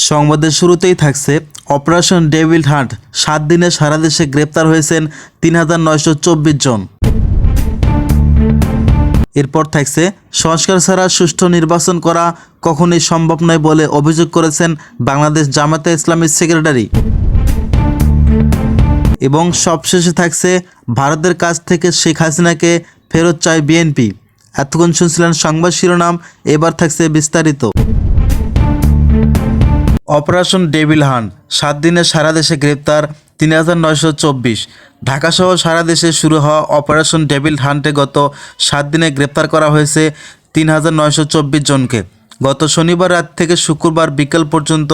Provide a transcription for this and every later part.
সংবাদের শুরুতেই থাকছে অপারেশন ডেভিল হান্ট। 7 দিনে সারা দেশে গ্রেপ্তার হয়েছেন ৩,৯২৪ জন। এরপর থাকছে সংস্কার ছাড়া সুষ্ঠু নির্বাচন করা কখনোই সম্ভব নয় বলে অভিযোগ করেছেন বাংলাদেশ জামায়াতে ইসলামীর সেক্রেটারি। এবং সবশেষে থাকছে ভারতের কাছ থেকে শেখ হাসিনাকে ফেরত চায় বিএনপি। এতক্ষণ শুনছিলেন সংবাদ শিরোনাম, এবার থাকছে বিস্তারিত। অপারেশন ডেভিল হান্ট, 7 দিনে সারা দেশে গ্রেপ্তার ৩,৯২৪। ঢাকাসহ সারা দেশে শুরু হওয়া অপারেশন ডেভিল হান্টে গত 7 দিনে গ্রেপ্তার করা হয়েছে ৩,৯২৪ জনকে। গত শনিবার রাত থেকে শুক্রবার বিকেল পর্যন্ত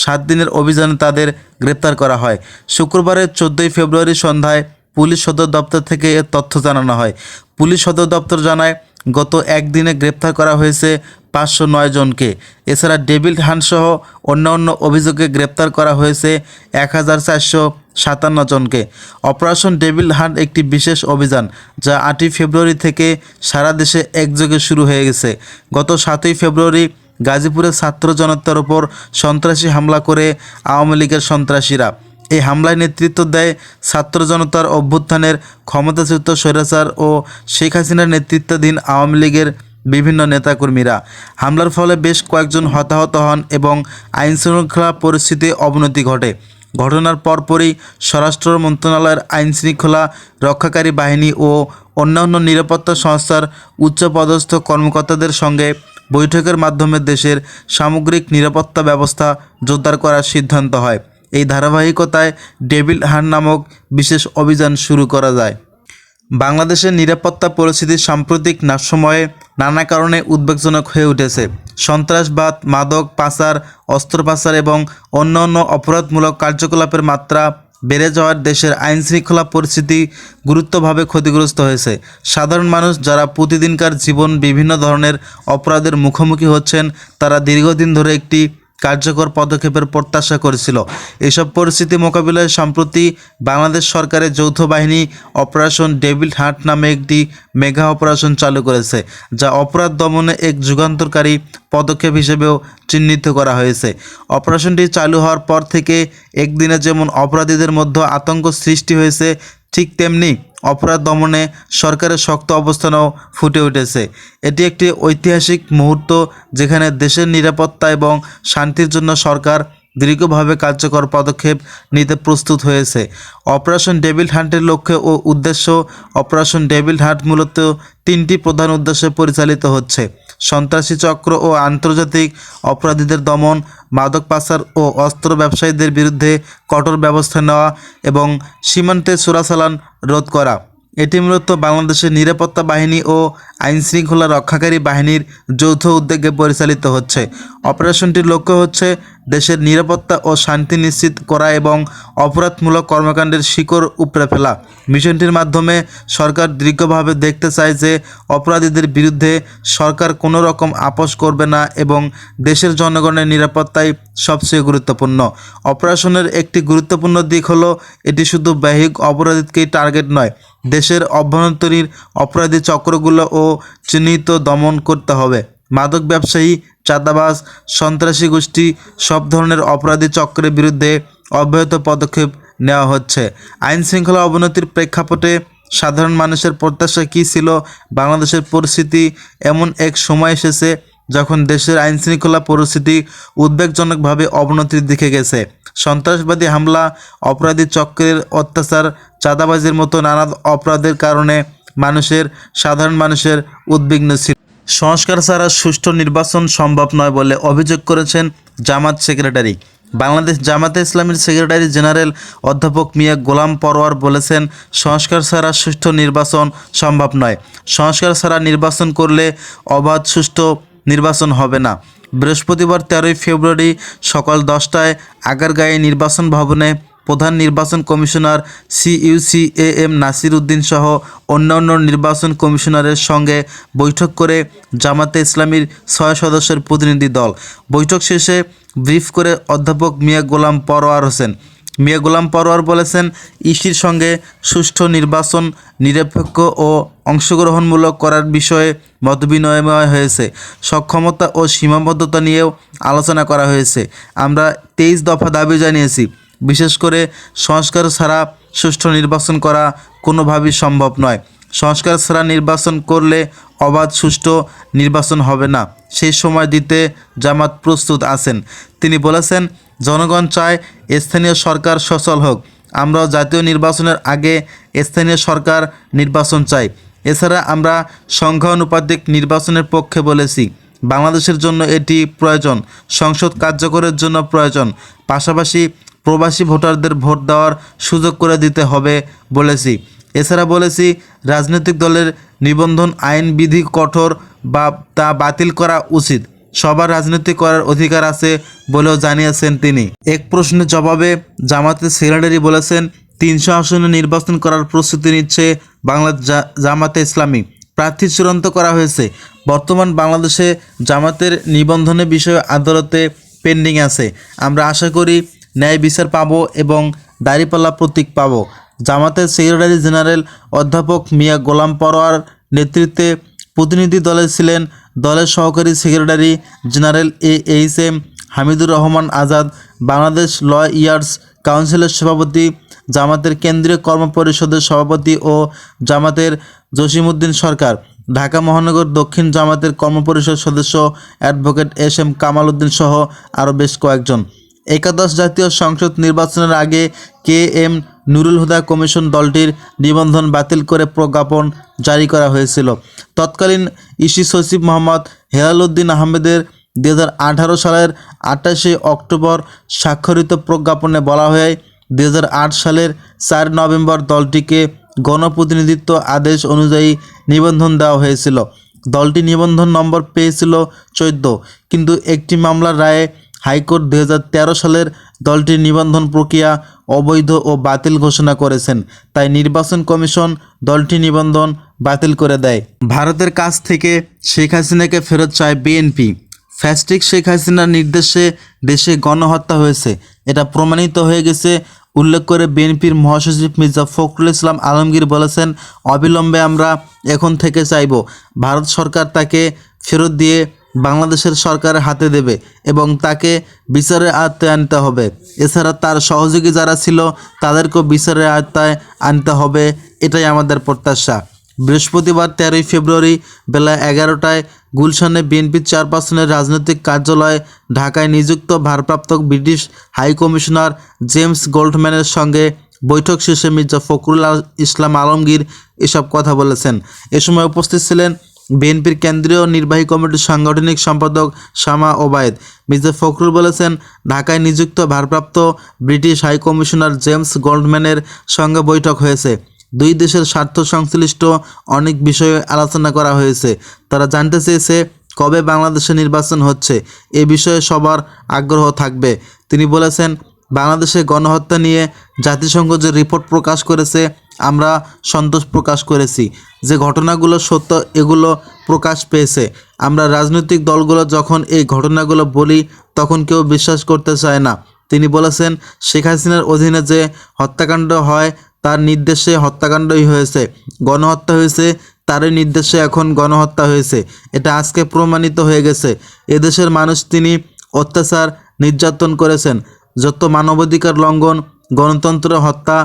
7 দিনের অভিযানে তাদের গ্রেপ্তার করা হয়। শুক্রবারের 14 ফেব্রুয়ারি সন্ধ্যায় পুলিশ সদর দপ্তর থেকে এর তথ্য জানানো হয়। পুলিশ সদর দপ্তর জানায়, গত একদিনে গ্রেপ্তার করা হয়েছে 509 জনকে। এছাড়া ডেভিল হান্টসহ অন্যান্য অভিযোগে গ্রেপ্তার করা হয়েছে 1457 জনকে। অপারেশন ডেভিল হান্ট একটি বিশেষ অভিযান যা 8 ফেব্রুয়ারি থেকে সারা দেশে একযোগে শুরু হয়ে গেছে। গত 7 ফেব্রুয়ারি গাজীপুরের ছাত্র জনতার উপর সন্ত্রাসী হামলা করে আওয়ামী লীগের সন্ত্রাসীরা। এই হামলায় নেতৃত্ব দেয় ছাত্র জনতার অভ্যুত্থানের ক্ষমতাচ্যুত স্বৈরাচার ও শেখ হাসিনার নেতৃত্বাধীন আওয়ামী লীগের বিভিন্ন নেতাকর্মীরা। হামলার ফলে বেশ কয়েকজন হতাহত হন এবং আইনশৃঙ্খলা পরিস্থিতির অবনতি ঘটে। ঘটনার পরপরই স্বরাষ্ট্র মন্ত্রণালয়ের আইনশৃঙ্খলা রক্ষাকারী বাহিনী ও অন্যান্য নিরাপত্তা সংস্থার উচ্চপদস্থ কর্মকর্তাদের সঙ্গে বৈঠকের মাধ্যমে দেশের সামগ্রিক নিরাপত্তা ব্যবস্থা জোরদার করার সিদ্ধান্ত হয়। এই ধারাবাহিকতায় ডেভিল হান্ট নামক বিশেষ অভিযান শুরু করা যায়। বাংলাদেশের নিরাপত্তা পরিস্থিতি সাম্প্রতিক সময়ে নানা কারণে উদ্বেগজনক হয়ে উঠেছে। সন্ত্রাসবাদ, মাদক পাচার, অস্ত্র পাচার এবং অন্যান্য অপরাধমূলক কার্যকলাপের মাত্রা বেড়ে যাওয়ার দেশের আইনশৃঙ্খলা পরিস্থিতি গুরুতরভাবে ক্ষতিগ্রস্ত হয়েছে। সাধারণ মানুষ যারা প্রতিদিনকার জীবন বিভিন্ন ধরনের অপরাধের মুখোমুখি হচ্ছেন, তারা দীর্ঘদিন ধরে একটি কার্যকর পদক্ষেপের প্রত্যাশা করেছিল। এসব পরিস্থিতি মোকাবিলায় সম্প্রতি বাংলাদেশ সরকারের যৌথ বাহিনী অপারেশন ডেভিল হান্ট নামে একটি মেগা অপারেশন চালু করেছে, যা অপরাধ দমনে এক যুগান্তকারী পদক্ষেপ হিসেবেও চিহ্নিত করা হয়েছে। অপারেশনটি চালু হওয়ার পর থেকে একদিনে যেমন অপরাধীদের মধ্যে আতঙ্ক সৃষ্টি হয়েছে, ঠিক তেমনি অপরাধ দমনে সরকারের শক্ত অবস্থানও ফুটে উঠেছে। এটি একটি ঐতিহাসিক মুহূর্ত যেখানে দেশের নিরাপত্তা এবং শান্তির জন্য সরকার দীর্ঘভাবে কার্যকর পদক্ষেপ নিতে প্রস্তুত হয়েছে। অপারেশন ডেভিল হান্টের লক্ষ্য ও উদ্দেশ্য। অপারেশন ডেভিল হান্ট মূলত 3টি প্রধান উদ্দেশ্যে পরিচালিত হচ্ছে: সন্ত্রাসী চক্র ও আন্তর্জাতিক অপরাধীদের দমন, মাদক পাচার ও অস্ত্র ব্যবসায়ীদের বিরুদ্ধে কঠোর ব্যবস্থা নেওয়া এবং সীমান্তে চোরাচালান রোধ করা। এটি মূলত বাংলাদেশের নিরাপত্তা বাহিনী ও আইনশৃঙ্খলা রক্ষাকারী বাহিনীর যৌথ উদ্যোগে পরিচালিত হচ্ছে। অপারেশনটির লক্ষ্য হচ্ছে দেশের নিরাপত্তা ও শান্তি নিশ্চিত করা এবং অপরাধমূলক কর্মকাণ্ডের শিকড় উপড়ে ফেলা। মিশনটির মাধ্যমে সরকার দীর্ঘভাবে দেখতে চায় যে অপরাধীদের বিরুদ্ধে সরকার কোনো রকম আপোষ করবে না এবং দেশের জনগণের নিরাপত্তাই সবচেয়ে গুরুত্বপূর্ণ। অপারেশনের একটি গুরুত্বপূর্ণ দিক হলো এটি শুধু বাহ্যিক অপরাধীকেই টার্গেট নয়, দেশের অভ্যন্তরীণ অপরাধী চক্রগুলো ও চিহ্নিত দমন করতে হবে। মাদক ব্যবসায়ী, চাঁদাবাজ, সন্ত্রাসী গোষ্ঠী সব ধরনের অপরাধী চক্রের বিরুদ্ধে অব্যাহত পদক্ষেপ নেওয়া হচ্ছে। আইন শৃঙ্খলা অবনতির প্রেক্ষাপটে সাধারণ মানুষের প্রত্যাশা কী ছিল? বাংলাদেশের পরিস্থিতি এমন এক সময় এসেছে যখন দেশের আইনশৃঙ্খলা পরিস্থিতি উদ্বেগজনকভাবে অবনতির দিকে গেছে। সন্ত্রাসবাদী হামলা, অপরাধী চক্রের অত্যাচার, চাঁদাবাজির মতো নানা অপরাধের কারণে সাধারণ মানুষের উদ্বিগ্ন ছিল। সংস্কার ছাড়া সুষ্ঠু নির্বাচন সম্ভব নয় বলে অভিযোগ করেছেন জামাত সেক্রেটারি। বাংলাদেশ জামাতে ইসলামীর সেক্রেটারি জেনারেল অধ্যাপক মিয়া গোলাম পরোয়ার বলেছেন, সংস্কার ছাড়া সুষ্ঠু নির্বাচন সম্ভব নয়। সংস্কার ছাড়া নির্বাচন করলে অবাধ সুষ্ঠু নির্বাচন হবে না। বৃহস্পতিবার 13 ফেব্রুয়ারি সকাল 10টায় আগারগাঁয়ে নির্বাচন ভবনে প্রধান নির্বাচন কমিশনার CUC-AM নাসির উদ্দিন সহ অন্যান্য নির্বাচন কমিশনারের সঙ্গে বৈঠক করে জামাতে ইসলামীর 6 সদস্যের প্রতিনিধি দল। বৈঠক শেষে ব্রিফ করে অধ্যাপক মিয়া গোলাম পরোয়ার হোসেন মিয়া গোলাম পরোয়ার বলেছেন, ইসির সঙ্গে সুষ্ঠু নির্বাচন নিরপেক্ষ ও অংশগ্রহণমূলক করার বিষয়ে মতবিনিময় হয়েছে। সক্ষমতা ও সীমাবদ্ধতা নিয়েও আলোচনা করা হয়েছে। আমরা 23 দফা দাবি জানিয়েছি। বিশেষ করে সংস্কার ছাড়া সুষ্ঠু নির্বাচন করা কোনোভাবেই সম্ভব নয়। সংস্কার ছাড়া নির্বাচন করলে অবাধ সুষ্ঠু নির্বাচন হবে না। সেই সময় দিতে জামাত প্রস্তুত আছেন। তিনি বলেছেন, জনগণ চায় স্থানীয় সরকার সচল হোক। আমরাও জাতীয় নির্বাচনের আগে স্থানীয় সরকার নির্বাচন চাই। এছাড়া আমরা সংখ্যানুপাতিক নির্বাচনের পক্ষে বলেছি। বাংলাদেশের জন্য এটি প্রয়োজন, সংসদ কার্যকরের জন্য প্রয়োজন। পাশাপাশি প্রবাসী ভোটারদের ভোট দেওয়ার সুযোগ করে দিতে হবে বলেছি। এছাড়া বলেছি, রাজনৈতিক দলের নিবন্ধন আইন বিধি কঠোর বা তা বাতিল করা উচিত। সবার রাজনীতি করার অধিকার আছে বলেও জানিয়েছেন তিনি। এক প্রশ্নের জবাবে জামাতের সেক্রেটারি বলেছেন, 300 আসনে নির্বাচন করার প্রস্তুতি নিচ্ছে জামাতে ইসলামী। প্রার্থী চূড়ান্ত করা হয়েছে। বর্তমান বাংলাদেশে জামাতের নিবন্ধনের বিষয়ে আদালতে পেন্ডিং আছে। আমরা আশা করি ন্যায় বিচার পাব এবং দাঁড়িপাল্লা প্রতীক পাব। জামাতের সেক্রেটারি জেনারেল অধ্যাপক মিয়া গোলাম পরোয়ার নেতৃত্বে প্রতিনিধি দলে ছিলেন দলের সহকারী secretary general HM. Hamidur Rahman Azad, Bangladesh lawyers কাউন্সিলের সভাপতি, জামাতের কেন্দ্রীয় কর্মপরিষদের সভাপতি ও জামাতের জসিমউদ্দিন সরকার, ঢাকা মহানগর দক্ষিণ জামাতের কর্মপরিষদ সদস্য অ্যাডভোকেট এস.এম. কামাল উদ্দিন সহ আরও বেশ কয়েকজন। একাদশ জাতীয় সংসদ নির্বাচনের আগে কে.এম. নুরুল হুদা কমিশন দলটির নিবন্ধন বাতিল করে প্রজ্ঞাপন জারি করা হয়েছিল। তৎকালীন ইসি সচিব মোহাম্মদ হেলাল উদ্দিন আহমেদের 2018 সালের 28 অক্টোবর স্বাক্ষরিত প্রজ্ঞাপনে বলা হয়, 2008 সালের 4 নভেম্বর দলটিকে গণপ্রতিনিধিত্ব আদেশ অনুযায়ী নিবন্ধন দেওয়া হয়েছিল। দলটি নিবন্ধন নম্বর পেয়েছিল 14, কিন্তু একটি মামলার রায়ে হাইকোর্ট 2013 সালের দলটির নিবন্ধন প্রক্রিয়া অবৈধ ও বাতিল ঘোষণা করেছেন। তাই নির্বাচন কমিশন দলটির নিবন্ধন বাতিল করে দেয়। ভারতের কাছ থেকে শেখ হাসিনাকে ফেরত চায় বিএনপি। ফ্যাসিস্ট শেখ হাসিনার নির্দেশে দেশে গণহত্যা হয়েছে, এটা প্রমাণিত হয়ে গেছে উল্লেখ করে বিএনপির মহাসচিব মির্জা ফখরুল ইসলাম আলমগীর বলেছেন, অবিলম্বে আমরা এখন থেকে চাইব ভারত সরকার তাকে ফেরত দিয়ে বাংলাদেশের সরকারের হাতে দেবে এবং তাকে বিচারের আওতায় আনতে হবে। এছাড়া তার সহযোগী যারা ছিল তাদেরকেও বিচারের আওতায় আনতে হবে, এটাই আমাদের প্রত্যাশা। বৃহস্পতিবার 13 ফেব্রুয়ারি বেলা 11টায় গুলশানে বিএনপির চেয়ারপারসনের রাজনৈতিক কার্যালয়ে ঢাকায় নিযুক্ত ভারপ্রাপ্ত ব্রিটিশ হাই কমিশনার জেমস গোল্ডম্যানের সঙ্গে বৈঠক শেষে মির্জা ফখরুল ইসলাম আলমগীর এসব কথা বলেছেন। এ সময় উপস্থিত ছিলেন বিএনপির কেন্দ্রীয় নির্বাহী কমিটির সাংগঠনিক সম্পাদক শামা ওবায়েদ। মির্জা ফখরুল বলেছেন, ঢাকায় নিযুক্ত ভারপ্রাপ্ত ব্রিটিশ হাই কমিশনার জেমস গোল্ডম্যানের সঙ্গে বৈঠক হয়েছে। দুই দেশের স্বার্থ সংশ্লিষ্ট অনেক বিষয়ে আলোচনা করা হয়েছে। তারা জানতে চেয়েছে কবে বাংলাদেশে নির্বাচন হচ্ছে, এ বিষয়ে সবার আগ্রহ থাকবে। তিনি বলেছেন, বাংলাদেশে গণহত্যা নিয়ে জাতিসংঘ যে রিপোর্ট প্রকাশ করেছে আমরা সন্তোষ প্রকাশ করেছি। যে ঘটনাগুলো সত্য এগুলো প্রকাশ পেয়েছে। আমরা রাজনৈতিক দলগুলো যখন এই ঘটনাগুলো বলি তখন কেউ বিশ্বাস করতে চায় না। তিনি বলেছেন, শেখ হাসিনার অধীনে যে হত্যাকাণ্ড হয় তার নির্দেশে হত্যাকাণ্ডই হয়েছে, গণহত্যা হয়েছে তারই নির্দেশে এখন গণহত্যা হয়েছে। এটা আজকে প্রমাণিত হয়ে গেছে। এদেশের মানুষ তিনি অত্যাচার নির্যাতন করেছেন, যত মানবাধিকার লঙ্ঘন, গণতন্ত্র হত্যা